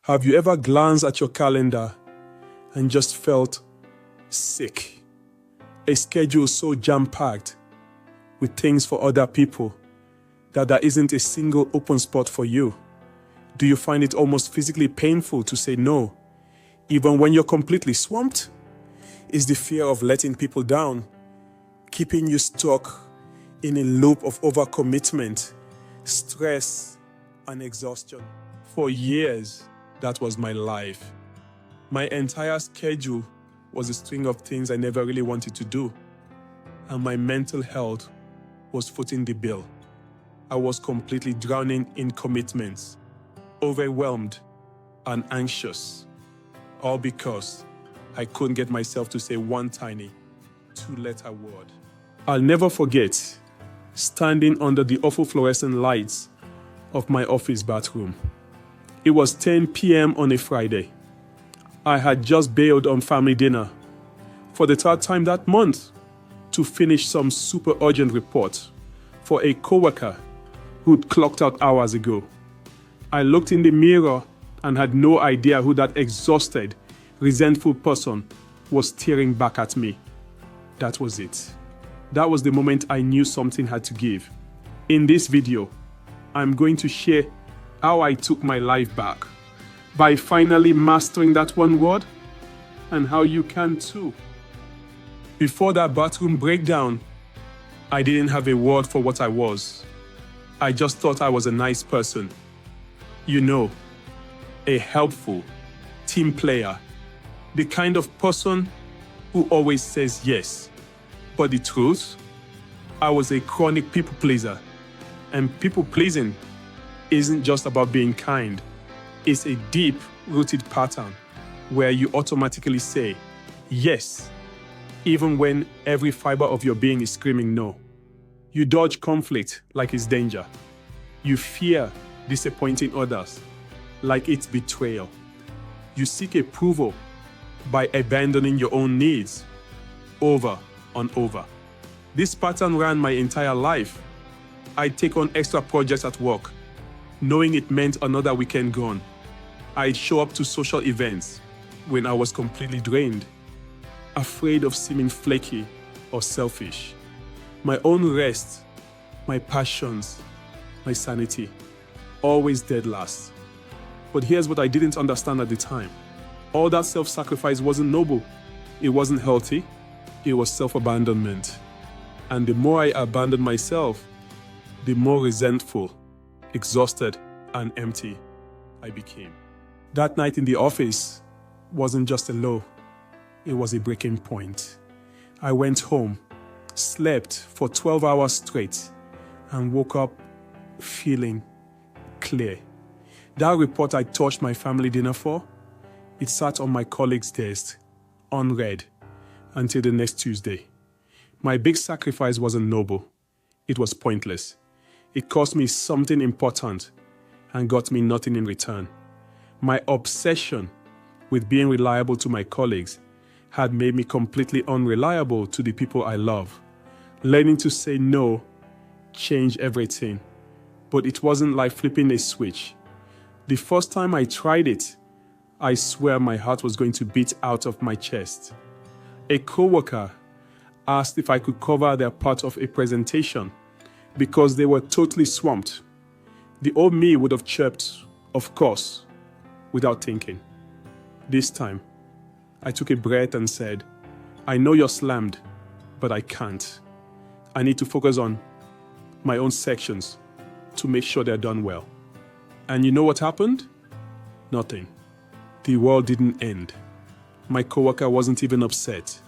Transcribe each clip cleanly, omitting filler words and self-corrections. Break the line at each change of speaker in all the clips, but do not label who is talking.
Have you ever glanced at your calendar and just felt sick? A schedule so jam-packed with things for other people that there isn't a single open spot for you. Do you find it almost physically painful to say no, even when you're completely swamped? Is the fear of letting people down keeping you stuck in a loop of overcommitment, stress, and exhaustion? For years, that was my life. My entire schedule was a string of things I never really wanted to do, and my mental health was footing the bill. I was completely drowning in commitments, overwhelmed and anxious, all because I couldn't get myself to say one tiny two-letter word. I'll never forget standing under the awful fluorescent lights of my office bathroom. It was 10 p.m. on a Friday. I had just bailed on family dinner for the third time that month to finish some super urgent report for a coworker who'd clocked out hours ago. I looked in the mirror and had no idea who that exhausted, resentful person was staring back at me. That was it. That was the moment I knew something had to give. In this video, I'm going to share how I took my life back by finally mastering that one word, and how you can too. Before that bathroom breakdown, I didn't have a word for what I was. I just thought I was a nice person. You know, a helpful team player, the kind of person who always says yes. But the truth, I was a chronic people pleaser. And people pleasing isn't just about being kind. It's a deep-rooted pattern where you automatically say yes, even when every fiber of your being is screaming no. You dodge conflict like it's danger. You fear disappointing others like it's betrayal. You seek approval by abandoning your own needs over and over. This pattern ran my entire life. I'd take on extra projects at work, knowing it meant another weekend gone. I'd show up to social events when I was completely drained, afraid of seeming flaky or selfish. My own rest, my passions, my sanity, always dead last. But here's what I didn't understand at the time. All that self-sacrifice wasn't noble. It wasn't healthy. It was self-abandonment. And the more I abandoned myself, the more resentful, exhausted, and empty I became. That night in the office wasn't just a low. It was a breaking point. I went home, slept for 12 hours straight, and woke up feeling clear. That report I touched my family dinner for, it sat on my colleague's desk, unread, until the next Tuesday. My big sacrifice wasn't noble. It was pointless. It cost me something important and got me nothing in return. My obsession with being reliable to my colleagues had made me completely unreliable to the people I love. Learning to say no changed everything, but it wasn't like flipping a switch. The first time I tried it, I swear my heart was going to beat out of my chest. A coworker asked if I could cover their part of a presentation because they were totally swamped. The old me would have chirped, of course, without thinking. This time, I took a breath and said, I know you're slammed, but I can't. I need to focus on my own sections to make sure they're done well. And you know what happened? Nothing. The world didn't end. My coworker wasn't even upset.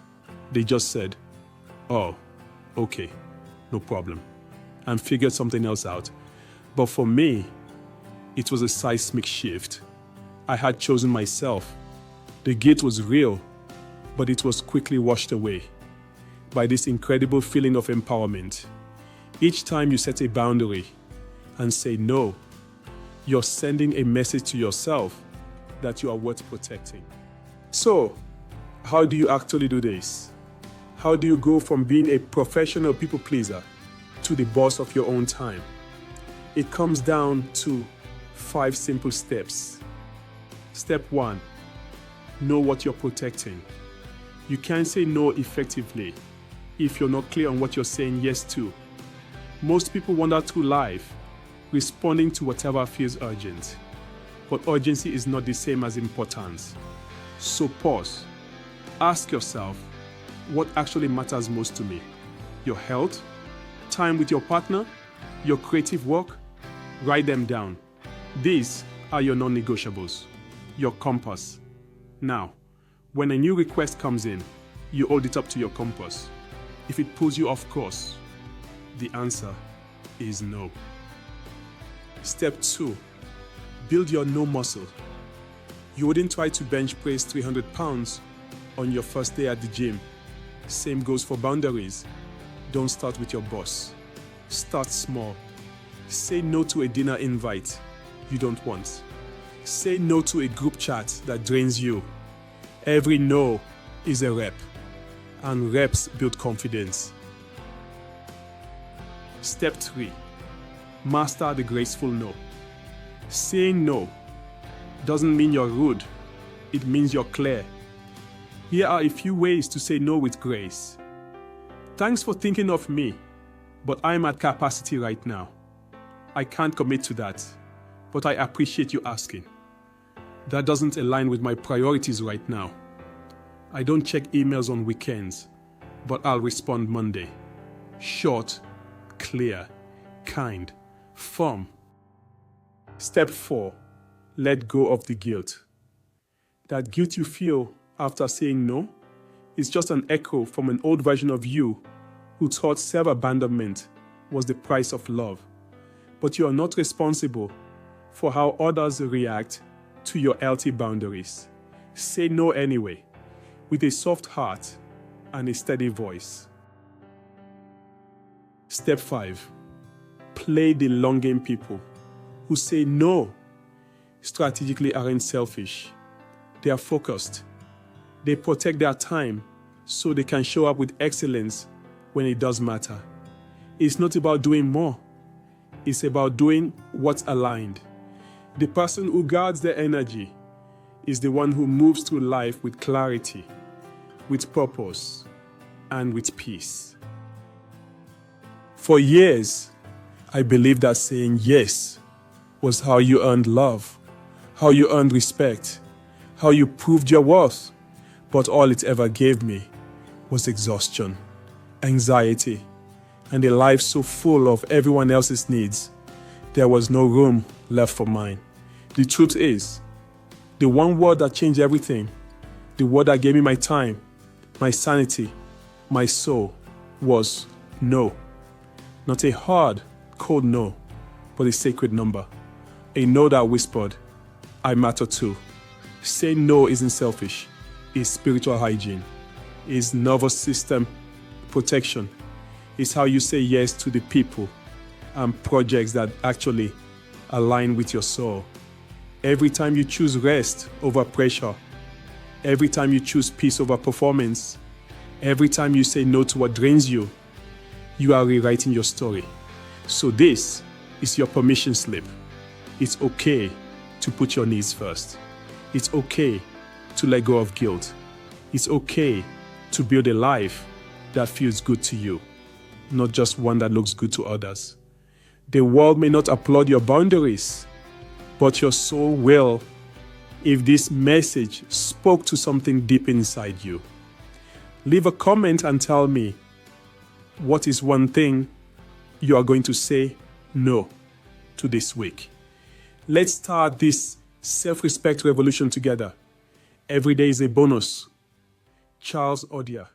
They just said, oh, okay, no problem, and figured something else out. But for me, it was a seismic shift. I had chosen myself. The guilt was real, but it was quickly washed away by this incredible feeling of empowerment. Each time you set a boundary and say no, you're sending a message to yourself that you are worth protecting. So, how do you actually do this? How do you go from being a professional people pleaser to the boss of your own time? It comes down to 5 simple steps. Step 1. Know what you're protecting. You can't say no effectively if you're not clear on what you're saying yes to. Most people wander through life responding to whatever feels urgent. But urgency is not the same as importance. So pause. Ask yourself, what actually matters most to me? Your health? Time with your partner? Your creative work? Write them down. These are your non-negotiables, your compass. Now, when a new request comes in, you hold it up to your compass. If it pulls you off course, the answer is no. Step 2. Build your no muscle. You wouldn't try to bench press 300 pounds on your first day at the gym. Same goes for boundaries. Don't start with your boss. Start small. Say no to a dinner invite you don't want. Say no to a group chat that drains you. Every no is a rep, and reps build confidence. Step 3. Master the graceful no. Saying no doesn't mean you're rude. It means you're clear. Here are a few ways to say no with grace. Thanks for thinking of me, but I'm at capacity right now. I can't commit to that, but I appreciate you asking. That doesn't align with my priorities right now. I don't check emails on weekends, but I'll respond Monday. Short, clear, kind, firm. Step 4. Let go of the guilt. That guilt you feel after saying no is just an echo from an old version of you who thought self-abandonment was the price of love. But you are not responsible for how others react to your healthy boundaries. Say no anyway, with a soft heart and a steady voice. Step 5. Play the long game people. Who say no strategically aren't selfish. They are focused. They protect their time so they can show up with excellence when it does matter. It's not about doing more. It's about doing what's aligned. The person who guards their energy is the one who moves through life with clarity, with purpose, and with peace. For years, I believed that saying yes was how you earned love, how you earned respect, how you proved your worth. But all it ever gave me was exhaustion, anxiety, and a life so full of everyone else's needs, there was no room left for mine. The truth is, the one word that changed everything, the word that gave me my time, my sanity, my soul, was no. Not a hard, cold no, but a sacred number. A no that whispered, I matter too. Saying no isn't selfish. It's spiritual hygiene. It's nervous system protection. It's how you say yes to the people and projects that actually align with your soul. Every time you choose rest over pressure, every time you choose peace over performance, every time you say no to what drains you, you are rewriting your story. So this is your permission slip. It's okay to put your needs first. It's okay to let go of guilt. It's okay to build a life that feels good to you, not just one that looks good to others. The world may not applaud your boundaries, but your soul will if this message spoke to something deep inside you. Leave a comment and tell me, what is one thing you are going to say no to this week? Let's start this self-respect revolution together. Every day is a bonus. Charles Odia.